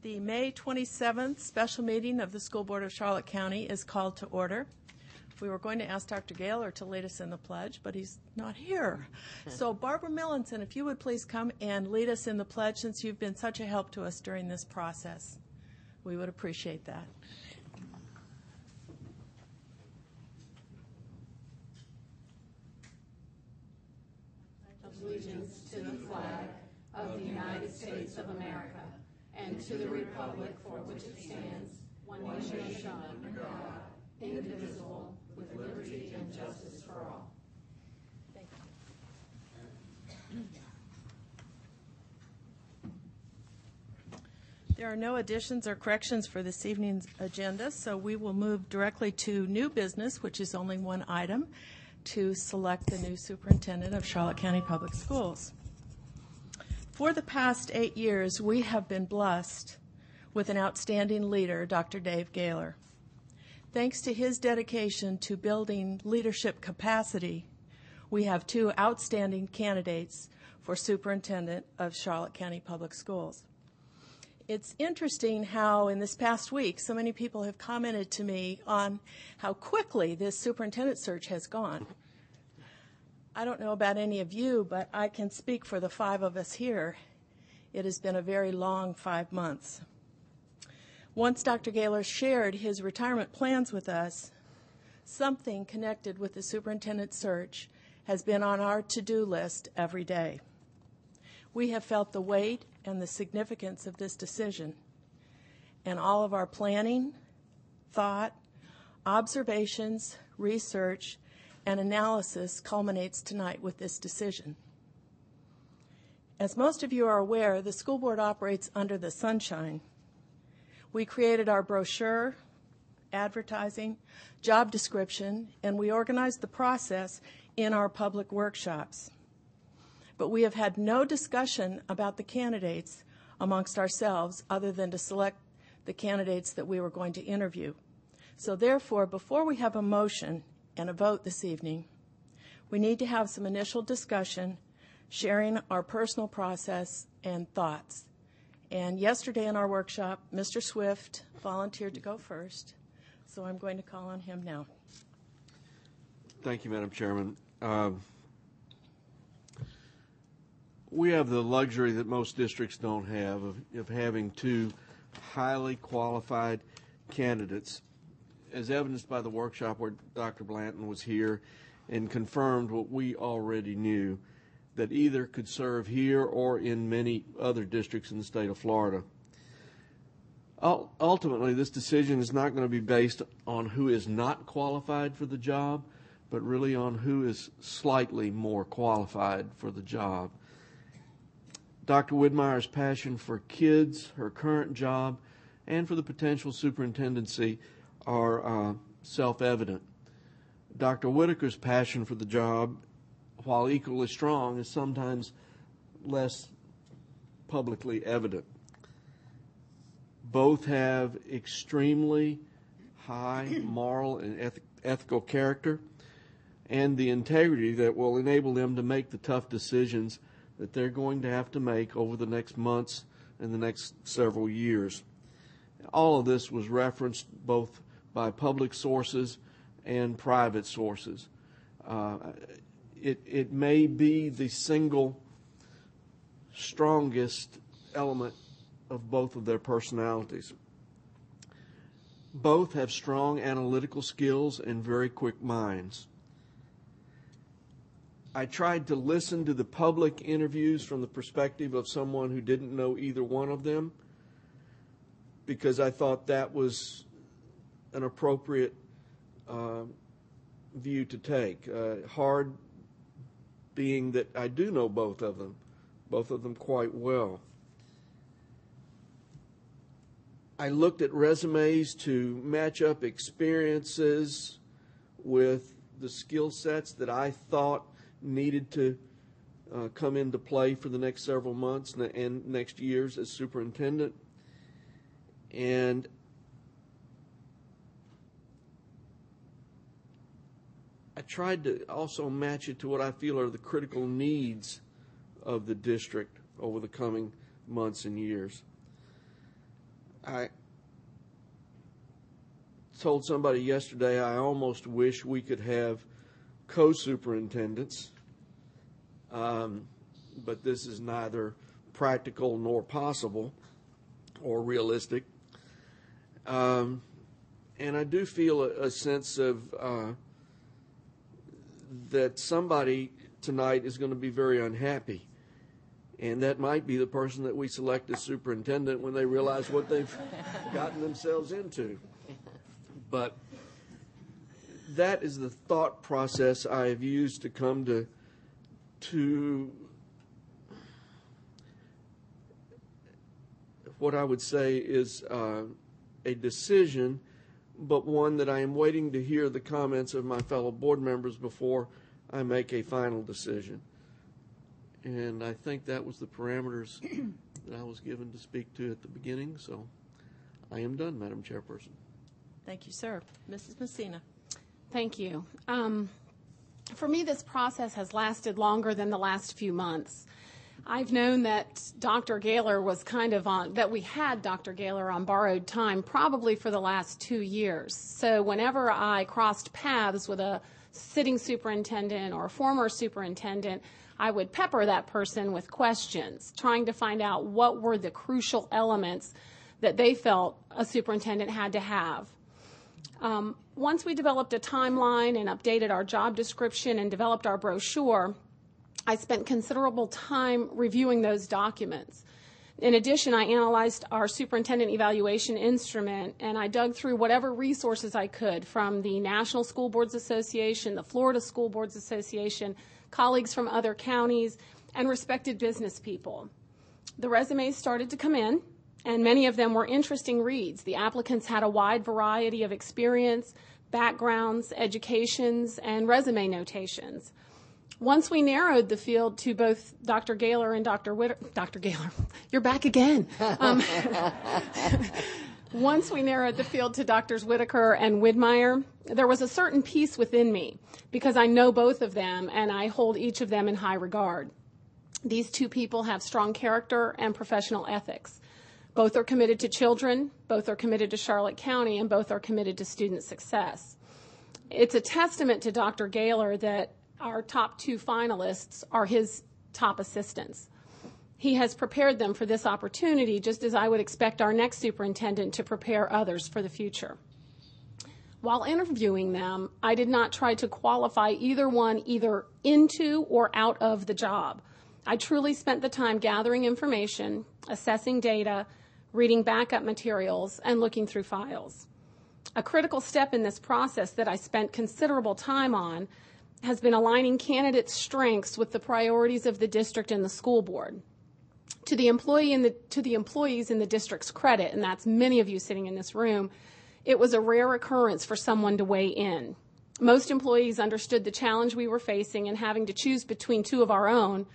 The May 27th special meeting of the School Board of Charlotte County is called to order. We were going to ask Dr. Gaylor to lead us in the pledge, but he's not here. So Barbara Millinson, if you would please come and lead us in the pledge, since you've been such a help to us during this process. We would appreciate that. Allegiance to the flag of the United States of America and to the republic for which it stands, one nation under God, indivisible, with liberty and justice for all. Thank you. There are no additions or corrections for this evening's agenda, so we will move directly to new business, which is only one item, to select the new superintendent of Charlotte County Public Schools. For the past 8 years, we have been blessed with an outstanding leader, Dr. Dave Gaylor. Thanks to his dedication to building leadership capacity, we have two outstanding candidates for superintendent of Charlotte County Public Schools. It's interesting how in this past week so many people have commented to me on how quickly this superintendent search has gone. I don't know about any of you, but I can speak for the 5 of us here. It has been a very long 5 months. Once Dr. Gaylor shared his retirement plans with us, something connected with the superintendent search has been on our to-do list every day. We have felt the weight and the significance of this decision, and all of our planning, thought, observations, research, and analysis culminates tonight with this decision. As most of you are aware, the school board operates under the sunshine. We created our brochure, advertising, job description, and we organized the process in our public workshops. But we have had no discussion about the candidates amongst ourselves other than to select the candidates that we were going to interview. So therefore, before we have a motion and a vote this evening, we need to have some initial discussion, sharing our personal process and thoughts. And yesterday in our workshop, Mr. Swift volunteered to go first, so I'm going to call on him now. Thank you, Madam Chairman. We have the luxury that most districts don't have of having two highly qualified candidates, as evidenced by the workshop where Dr. Blanton was here and confirmed what we already knew, that either could serve here or in many other districts in the state of Florida. Ultimately, this decision is not going to be based on who is not qualified for the job, but really on who is slightly more qualified for the job. Dr. Widmeyer's passion for kids, her current job, and for the potential superintendency are self-evident. Dr. Whitaker's passion for the job, while equally strong, is sometimes less publicly evident. Both have extremely high moral and ethical character and the integrity that will enable them to make the tough decisions that they're going to have to make over the next months and the next several years. All of this was referenced both by public sources and private sources. It may be the single strongest element of both of their personalities. Both have strong analytical skills and very quick minds. I tried to listen to the public interviews from the perspective of someone who didn't know either one of them, because I thought that was an appropriate view to take. Hard being that I do know both of them quite well. I looked at resumes to match up experiences with the skill sets that I thought needed to come into play for the next several months and next years as superintendent. And I tried to also match it to what I feel are the critical needs of the district over the coming months and years. I told somebody yesterday I almost wish we could have co-superintendents, but this is neither practical nor possible or realistic. And I do feel a sense of that somebody tonight is going to be very unhappy. And that might be the person that we select as superintendent when they realize what they've gotten themselves into. But that is the thought process I have used to come to what I would say is a decision, but one that I am waiting to hear the comments of my fellow board members before I make a final decision. And I think that was the parameters that I was given to speak to at the beginning, so I am done, Madam Chairperson. Thank you, sir. Mrs. Messina. Thank you. For me, this process has lasted longer than the last few months. I've known that Dr. Gaylor was that we had Dr. Gaylor on borrowed time probably for the last 2 years. So whenever I crossed paths with a sitting superintendent or a former superintendent, I would pepper that person with questions, trying to find out what were the crucial elements that they felt a superintendent had to have. Once we developed a timeline and updated our job description and developed our brochure, I spent considerable time reviewing those documents. In addition, I analyzed our superintendent evaluation instrument, and I dug through whatever resources I could from the National School Boards Association, the Florida School Boards Association, colleagues from other counties, and respected business people. The resumes started to come in, and many of them were interesting reads. The applicants had a wide variety of experience, backgrounds, educations, and resume notations. Once we narrowed the field to both Dr. Gaylor and Dr. Gaylor, you're back again. Once we narrowed the field to Drs. Whitaker and Widmeyer, there was a certain peace within me because I know both of them and I hold each of them in high regard. These two people have strong character and professional ethics. Both are committed to children, both are committed to Charlotte County, and both are committed to student success. It's a testament to Dr. Gaylor that our top 2 finalists are his top assistants. He has prepared them for this opportunity just as I would expect our next superintendent to prepare others for the future. While interviewing them, I did not try to qualify either one either into or out of the job. I truly spent the time gathering information, assessing data, reading backup materials, and looking through files. A critical step in this process that I spent considerable time on has been aligning candidates' strengths with the priorities of the district and the school board. To the employees in the district's credit, and that's many of you sitting in this room, it was a rare occurrence for someone to weigh in. Most employees understood the challenge we were facing and having to choose between 2 of our own,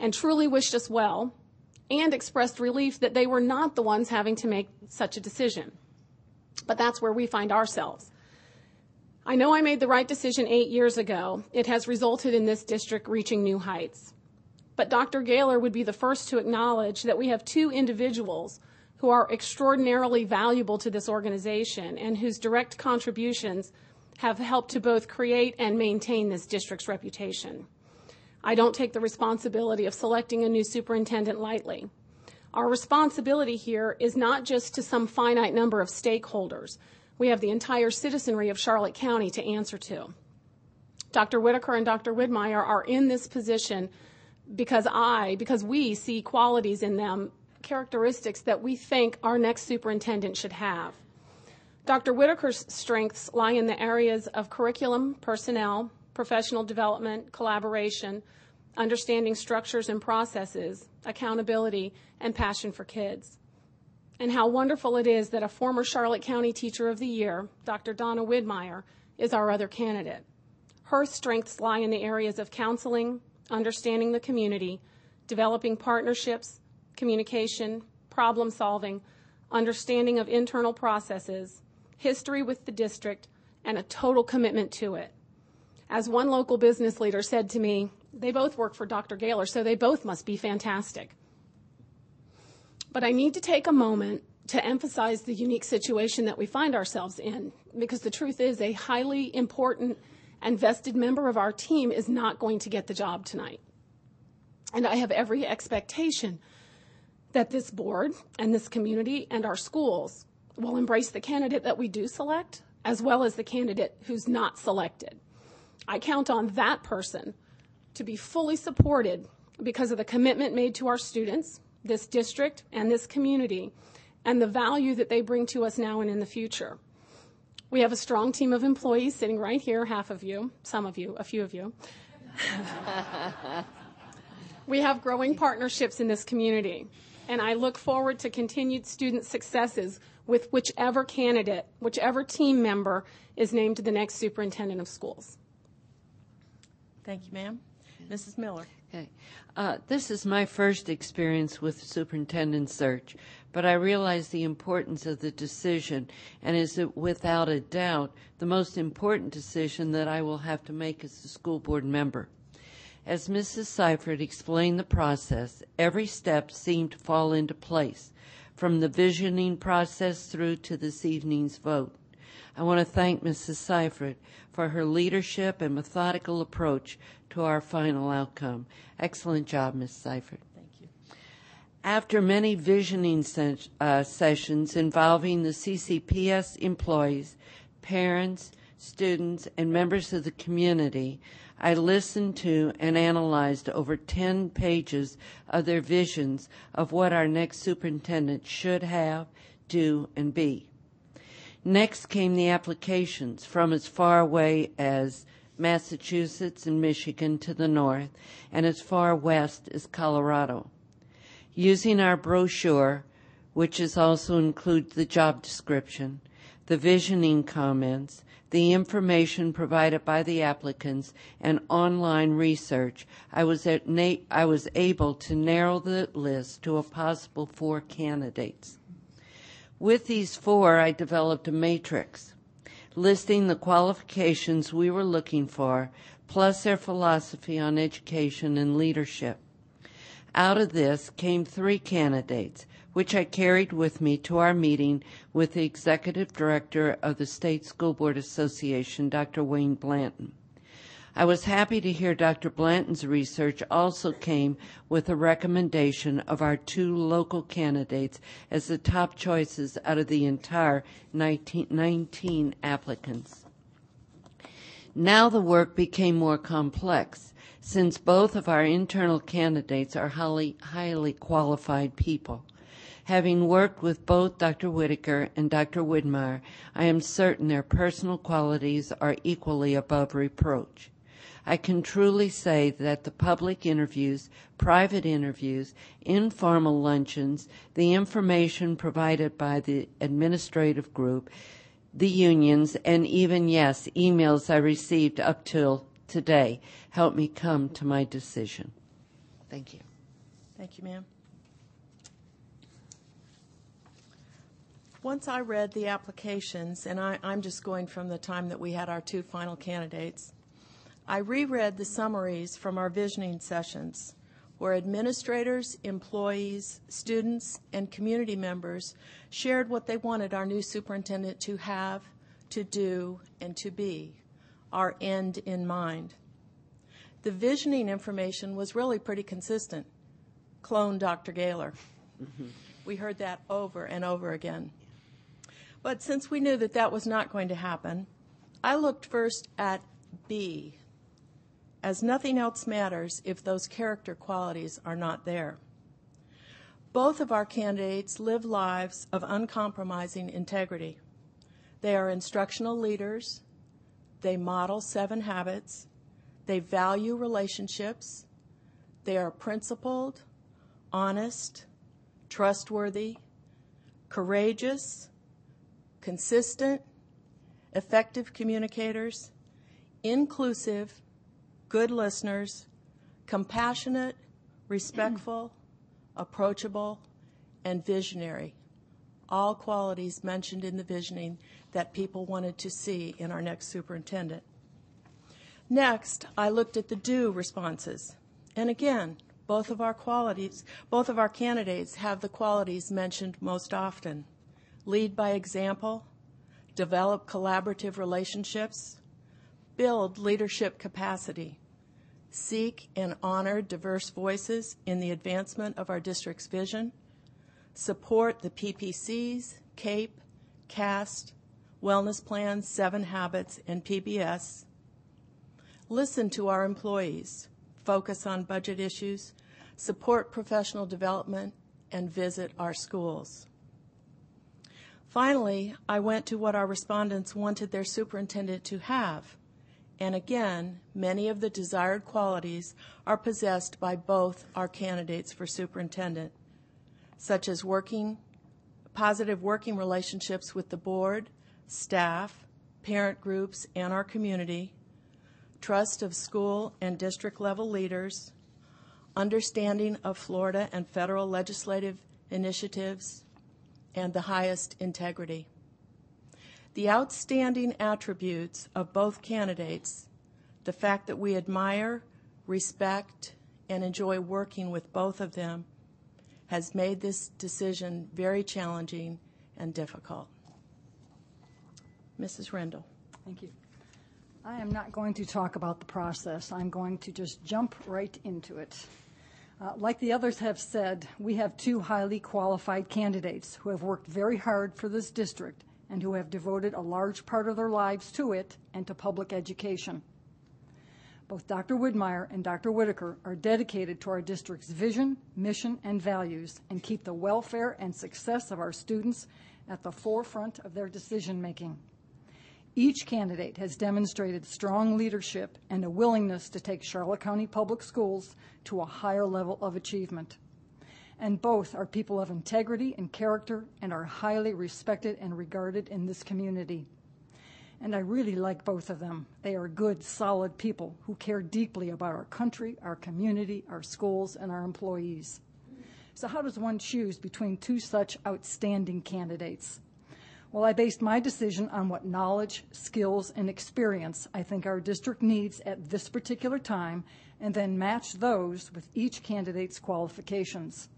and truly wished us well, and expressed relief that they were not the ones having to make such a decision. But that's where we find ourselves. I know I made the right decision 8 years ago. It has resulted in this district reaching new heights. But Dr. Gaylor would be the first to acknowledge that we have 2 individuals who are extraordinarily valuable to this organization and whose direct contributions have helped to both create and maintain this district's reputation. I don't take the responsibility of selecting a new superintendent lightly. Our responsibility here is not just to some finite number of stakeholders. We have the entire citizenry of Charlotte County to answer to. Dr. Whitaker and Dr. Widmeyer are in this position because we see qualities in them, characteristics that we think our next superintendent should have. Dr. Whitaker's strengths lie in the areas of curriculum, personnel, professional development, collaboration, understanding structures and processes, accountability, and passion for kids. And how wonderful it is that a former Charlotte County Teacher of the Year, Dr. Donna Widmeyer, is our other candidate. Her strengths lie in the areas of counseling, understanding the community, developing partnerships, communication, problem solving, understanding of internal processes, history with the district, and a total commitment to it. As one local business leader said to me, they both work for Dr. Gaylor, so they both must be fantastic. But I need to take a moment to emphasize the unique situation that we find ourselves in, because the truth is a highly important and vested member of our team is not going to get the job tonight. And I have every expectation that this board and this community and our schools will embrace the candidate that we do select, as well as the candidate who's not selected. I count on that person to be fully supported because of the commitment made to our students, this district, and this community, and the value that they bring to us now and in the future. We have a strong team of employees sitting right here, half of you, some of you, a few of you. We have growing partnerships in this community, and I look forward to continued student successes with whichever candidate, whichever team member is named the next superintendent of schools. Thank you, ma'am. Mrs. Miller. Okay. This is my first experience with superintendent search, but I realize the importance of the decision, and is it without a doubt the most important decision that I will have to make as a school board member. As Mrs. Seifert explained the process, every step seemed to fall into place, from the visioning process through to this evening's vote. I want to thank Mrs. Seifert for her leadership and methodical approach to our final outcome. Excellent job, Ms. Seifert. Thank you. After many visioning sessions involving the CCPS employees, parents, students, and members of the community, I listened to and analyzed over 10 pages of their visions of what our next superintendent should have, do, and be. Next came the applications from as far away as Massachusetts and Michigan to the north, and as far west as Colorado. Using our brochure, which is also includes the job description, the visioning comments, the information provided by the applicants, and online research, I was able to narrow the list to a possible 4 candidates. With these 4, I developed a matrix listing the qualifications we were looking for, plus their philosophy on education and leadership. Out of this came 3 candidates, which I carried with me to our meeting with the Executive Director of the State School Board Association, Dr. Wayne Blanton. I was happy to hear Dr. Blanton's research also came with a recommendation of our 2 local candidates as the top choices out of the entire 19 applicants. Now the work became more complex, since both of our internal candidates are highly qualified people. Having worked with both Dr. Whitaker and Dr. Widmeyer, I am certain their personal qualities are equally above reproach. I can truly say that the public interviews, private interviews, informal luncheons, the information provided by the administrative group, the unions, and even, yes, emails I received up till today helped me come to my decision. Thank you. Thank you, ma'am. Once I read the applications, and I'm just going from the time that we had our 2 final candidates, I reread the summaries from our visioning sessions, where administrators, employees, students, and community members shared what they wanted our new superintendent to have, to do, and to be, our end in mind. The visioning information was really pretty consistent. Clone Dr. Gaylor. Mm-hmm. We heard that over and over again. But since we knew that that was not going to happen, I looked first at B, as nothing else matters if those character qualities are not there. Both of our candidates live lives of uncompromising integrity. They are instructional leaders. They model 7 habits. They value relationships. They are principled, honest, trustworthy, courageous, consistent, effective communicators, inclusive, good listeners, compassionate, respectful, approachable, and visionary. All qualities mentioned in the visioning that people wanted to see in our next superintendent. Next, I looked at the do responses. And again, both of our candidates have the qualities mentioned most often. lead by example, develop collaborative relationships, build leadership capacity, seek and honor diverse voices in the advancement of our district's vision, support the PPCs, CAPE, CAST, Wellness Plans, 7 Habits, and PBS, listen to our employees, focus on budget issues, support professional development, and visit our schools. Finally, I went to what our respondents wanted their superintendent to have. And again, many of the desired qualities are possessed by both our candidates for superintendent, such as positive working relationships with the board, staff, parent groups, and our community, trust of school and district level leaders, understanding of Florida and federal legislative initiatives, and the highest integrity. The outstanding attributes of both candidates, the fact that we admire, respect, and enjoy working with both of them, has made this decision very challenging and difficult. Mrs. Rendell. Thank you. I am not going to talk about the process. I'm going to just jump right into it. Like the others have said, we have 2 highly qualified candidates who have worked very hard for this district and who have devoted a large part of their lives to it and to public education. Both Dr. Widmeyer and Dr. Whitaker are dedicated to our district's vision, mission, and values and keep the welfare and success of our students at the forefront of their decision-making. Each candidate has demonstrated strong leadership and a willingness to take Charlotte County Public Schools to a higher level of achievement. And both are people of integrity and character and are highly respected and regarded in this community. And I really like both of them. They are good, solid people who care deeply about our country, our community, our schools, and our employees. So how does one choose between 2 such outstanding candidates? Well, I based my decision on what knowledge, skills, and experience I think our district needs at this particular time, and then matched those with each candidate's qualifications.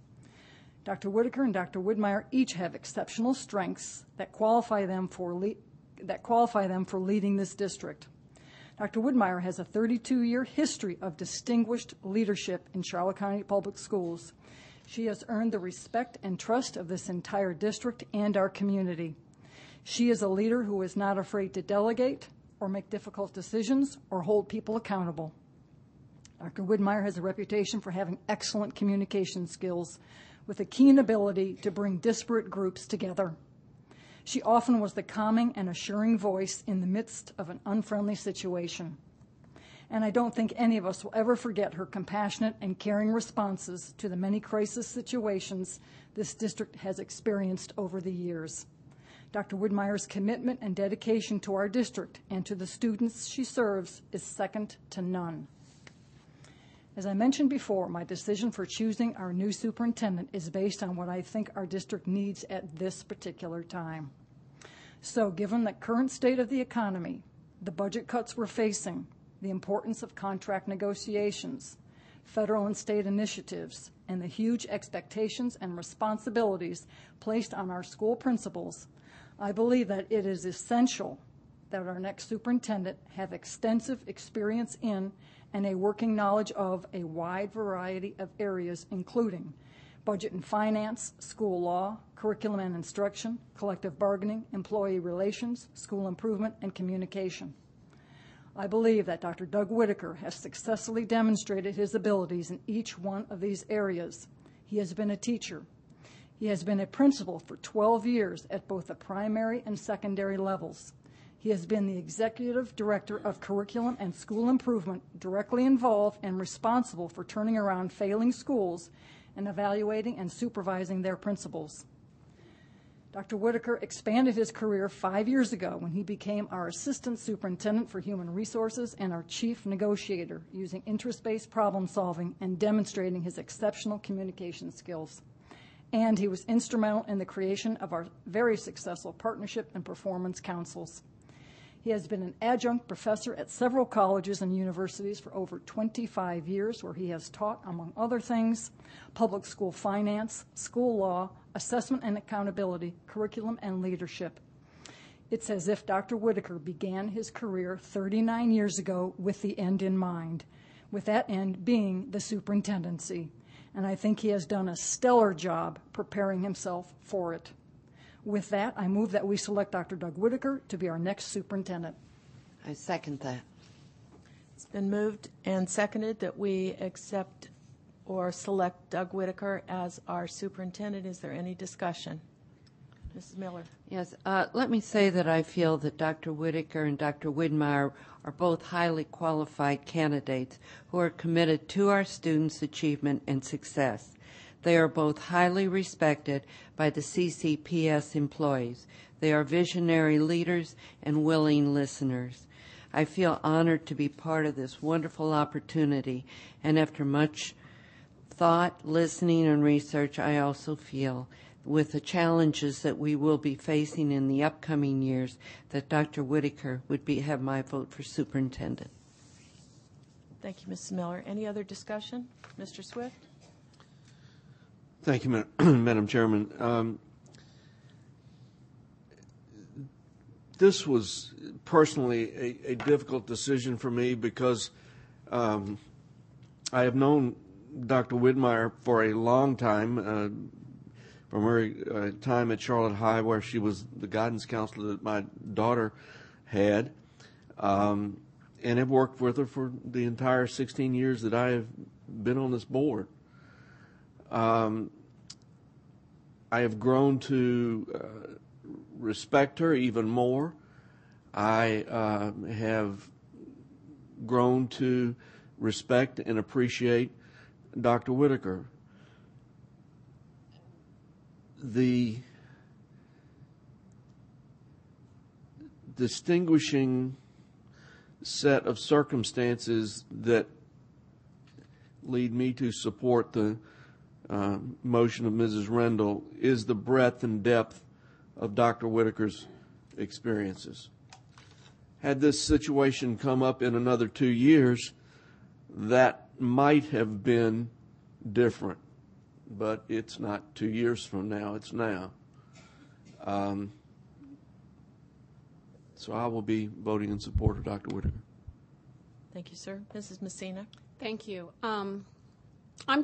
Dr. Whitaker and Dr. Widmeyer each have exceptional strengths that qualify them for leading this district. Dr. Widmeyer has a 32-year history of distinguished leadership in Charlotte County Public Schools. She has earned the respect and trust of this entire district and our community. She is a leader who is not afraid to delegate or make difficult decisions or hold people accountable. Dr. Widmeyer has a reputation for having excellent communication skills with a keen ability to bring disparate groups together. She often was the calming and assuring voice in the midst of an unfriendly situation. And I don't think any of us will ever forget her compassionate and caring responses to the many crisis situations this district has experienced over the years. Dr. Widmeyer's commitment and dedication to our district and to the students she serves is second to none. As I mentioned before, my decision for choosing our new superintendent is based on what I think our district needs at this particular time. So, given the current state of the economy, the budget cuts we're facing, the importance of contract negotiations, federal and state initiatives, and the huge expectations and responsibilities placed on our school principals, I believe that it is essential that our next superintendent have extensive experience in and a working knowledge of a wide variety of areas, including budget and finance, school law, curriculum and instruction, collective bargaining, employee relations, school improvement, and communication. I believe that Dr. Doug Whitaker has successfully demonstrated his abilities in each one of these areas. He has been a teacher. He has been a principal for 12 years at both the primary and secondary levels. He has been the executive director of curriculum and school improvement, directly involved and responsible for turning around failing schools and evaluating and supervising their principals. Dr. Whitaker expanded his career 5 years ago when he became our Assistant Superintendent for Human Resources and our Chief Negotiator, using interest-based problem solving and demonstrating his exceptional communication skills. And he was instrumental in the creation of our very successful Partnership and Performance Councils. He has been an adjunct professor at several colleges and universities for over 25 years, where he has taught, among other things, public school finance, school law, assessment and accountability, curriculum, and leadership. It's as if Dr. Whitaker began his career 39 years ago with the end in mind, with that end being the superintendency. And I think he has done a stellar job preparing himself for it. With that, I move that we select Dr. Doug Whitaker to be our next superintendent. I second that. It's been moved and seconded that we accept or select Doug Whitaker as our superintendent. Is there any discussion? Mrs. Miller. Yes, let me say that I feel that Dr. Whitaker and Dr. Widmeyer are both highly qualified candidates who are committed to our students' achievement and success. They are both highly respected by the CCPS employees. They are visionary leaders and willing listeners. I feel honored to be part of this wonderful opportunity, and after much thought, listening, and research, I also feel, with the challenges that we will be facing in the upcoming years, that Dr. Whitaker would have my vote for superintendent. Thank you, Mrs. Miller. Any other discussion? Mr. Swift? Thank you, Madam Chairman. This was personally a difficult decision for me because I have known Dr. Widmeyer for a long time, from her time at Charlotte High, where she was the guidance counselor that my daughter had, and have worked with her for the entire 16 years that I have been on this board. I have grown to respect her even more. I have grown to respect and appreciate Dr. Whitaker. The distinguishing set of circumstances that lead me to support the motion of Mrs. Rendell is the breadth and depth of Dr. Whitaker's experiences. Had this situation come up in another 2 years, that might have been different. But it's not 2 years from now, it's now. So I will be voting in support of Dr. Whitaker. Thank you, sir. Mrs. Messina? Thank you. I'm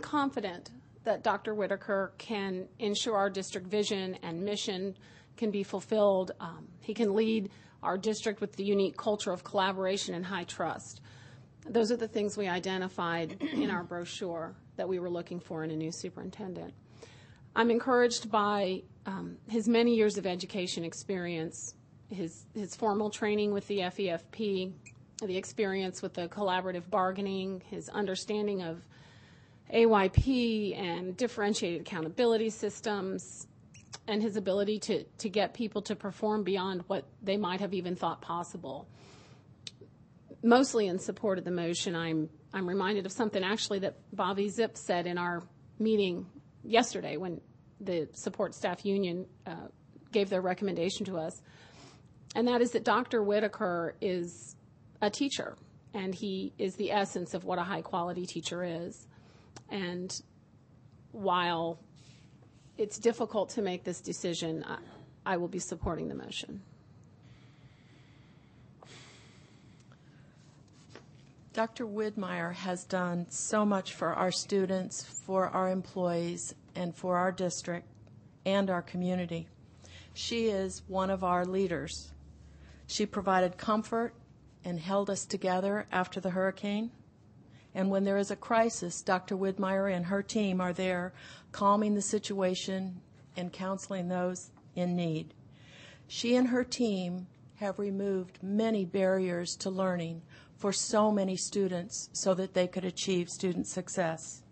confident that Dr. Whitaker can ensure our district vision and mission can be fulfilled. He can lead our district with the unique culture of collaboration and high trust. Those are the things we identified in our brochure that we were looking for in a new superintendent. I'm encouraged by his many years of education experience, his formal training with the FEFP, the experience with the collaborative bargaining, his understanding of AYP and differentiated accountability systems, and his ability to get people to perform beyond what they might have even thought possible. Mostly in support of the motion, I'm reminded of something actually that Bobby Zip said in our meeting yesterday when the support staff union gave their recommendation to us, and that is that Dr. Whitaker is a teacher, and he is the essence of what a high-quality teacher is. And while it's difficult to make this decision, I will be supporting the motion. Dr. Widmeyer has done so much for our students, for our employees, and for our district and our community. She is one of our leaders. She provided comfort and held us together after the hurricane. And when there is a crisis, Dr. Widmeyer and her team are there calming the situation and counseling those in need. She and her team have removed many barriers to learning for so many students so that they could achieve student success.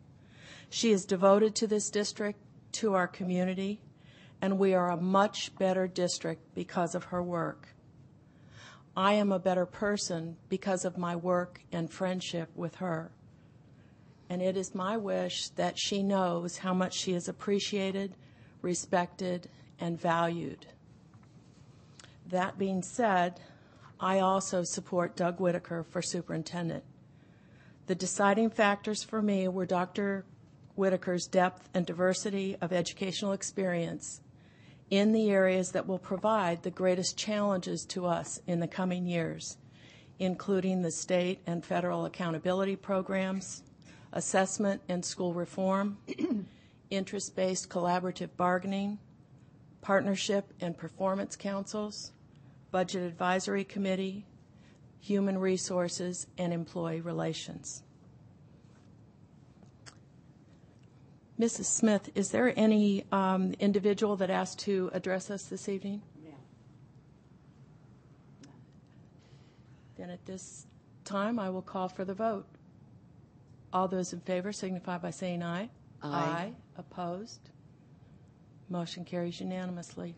She is devoted to this district, to our community, and we are a much better district because of her work. I am a better person because of my work and friendship with her. And it is my wish that she knows how much she is appreciated, respected, and valued. That being said, I also support Doug Whitaker for superintendent. The deciding factors for me were Dr. Whitaker's depth and diversity of educational experience in the areas that will provide the greatest challenges to us in the coming years, including the state and federal accountability programs, assessment and school reform, interest-based collaborative bargaining, partnership and performance councils, budget advisory committee, human resources, and employee relations. Mrs. Smith, is there any individual that asked to address us this evening? Yeah. Then at this time, I will call for the vote. All those in favor signify by saying aye. Aye. Opposed? Motion carries unanimously.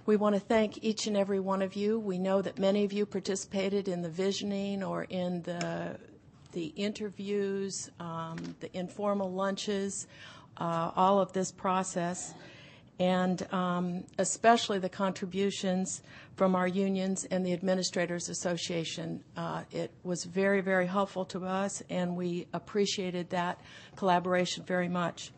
We want to thank each and every one of you. We know that many of you participated in the visioning or in the interviews, the informal lunches, all of this process, and especially the contributions from our unions and the Administrators Association. It was very, very helpful to us, and we appreciated that collaboration very much.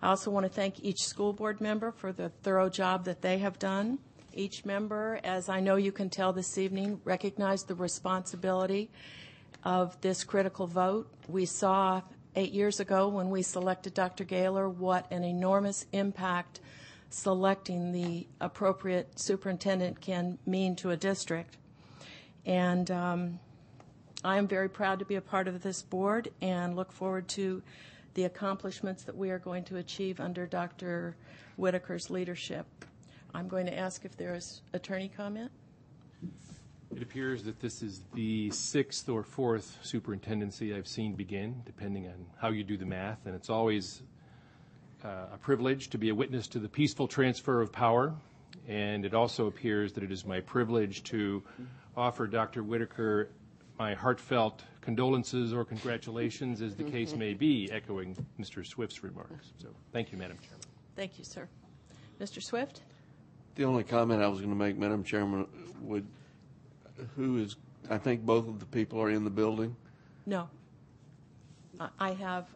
I also want to thank each school board member for the thorough job that they have done. Each member, as I know you can tell this evening, recognized the responsibility of this critical vote. We saw 8 years ago when we selected Dr. Gaylor what an enormous impact selecting the appropriate superintendent can mean to a district. And I am very proud to be a part of this board and look forward to the accomplishments that we are going to achieve under Dr. Whitaker's leadership. I'm going to ask if there is attorney comment. It appears that this is the 6th or 4th superintendency I've seen begin, depending on how you do the math, and it's always a privilege to be a witness to the peaceful transfer of power, and it also appears that it is my privilege to offer Dr. Whitaker my heartfelt condolences or congratulations, as the case may be, echoing Mr. Swift's remarks. So thank you, Madam Chairman. Thank you, sir. Mr. Swift? The only comment I was going to make, Madam Chairman, I think both of the people are in the building. No. I have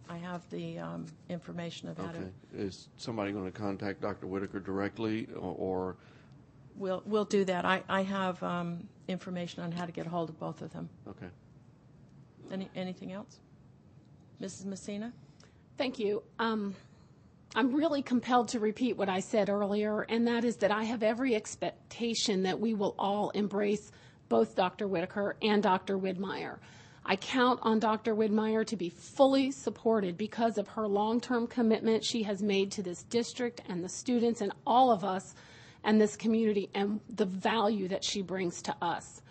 the information about it. Okay. Is somebody going to contact Dr. Whitaker directly, or? We'll do that. I have information on how to get a hold of both of them. Okay. Anything else? Mrs. Messina? Thank you. I'm really compelled to repeat what I said earlier, and that is that I have every expectation that we will all embrace both Dr. Whitaker and Dr. Widmeyer. I count on Dr. Widmeyer to be fully supported because of her long-term commitment she has made to this district and the students and all of us and this community, and the value that she brings to us.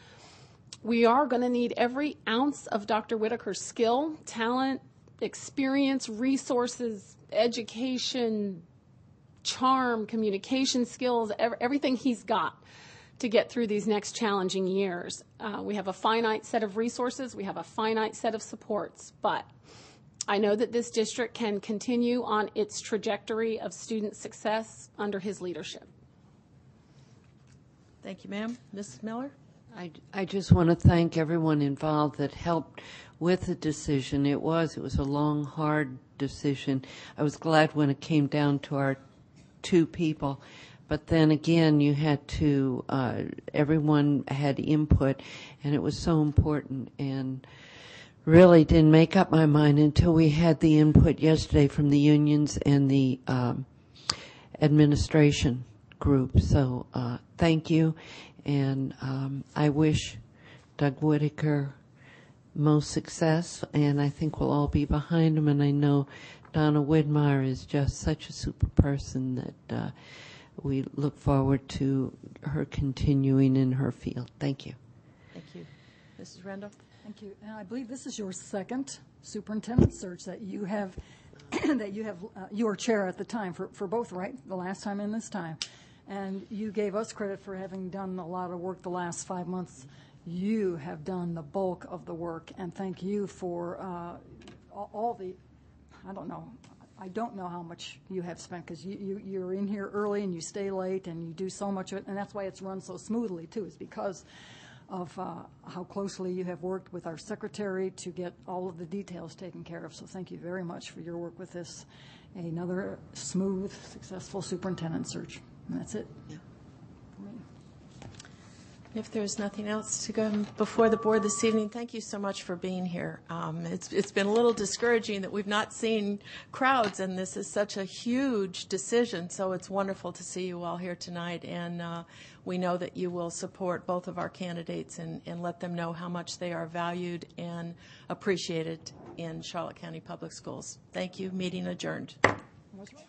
We are going to need every ounce of Dr. Whitaker's skill, talent, experience, resources, education, charm, communication skills, everything he's got to get through these next challenging years. We have a finite set of resources, we have a finite set of supports, but I know that this district can continue on its trajectory of student success under his leadership. Thank you, ma'am. Mrs. Miller? I just want to thank everyone involved that helped with the decision. It was a long, hard decision. I was glad when it came down to our two people. But then again, you had to, everyone had input, and it was so important, and really didn't make up my mind until we had the input yesterday from the unions and the administration group. So thank you, and I wish Doug Whitaker most success, and I think we'll all be behind him, and I know Donna Widmeyer is just such a super person that we look forward to her continuing in her field. Thank you. Thank you. Mrs. Rendell? Thank you. And I believe this is your second superintendent search that you have, you were chair at the time for both, right? The last time and this time. And you gave us credit for having done a lot of work the last 5 months. You have done the bulk of the work, and thank you for all the, I don't know how much you have spent, because you're in here early and you stay late and you do so much of it, and that's why it's run so smoothly too, is because of how closely you have worked with our secretary to get all of the details taken care of. So thank you very much for your work with this. Another smooth, successful superintendent search. And that's it. Yeah. For me. If there's nothing else to go before the board this evening, thank you so much for being here. It's been a little discouraging that we've not seen crowds, and this is such a huge decision, so it's wonderful to see you all here tonight, and we know that you will support both of our candidates and let them know how much they are valued and appreciated in Charlotte County Public Schools. Thank you. Meeting adjourned. What's wrong?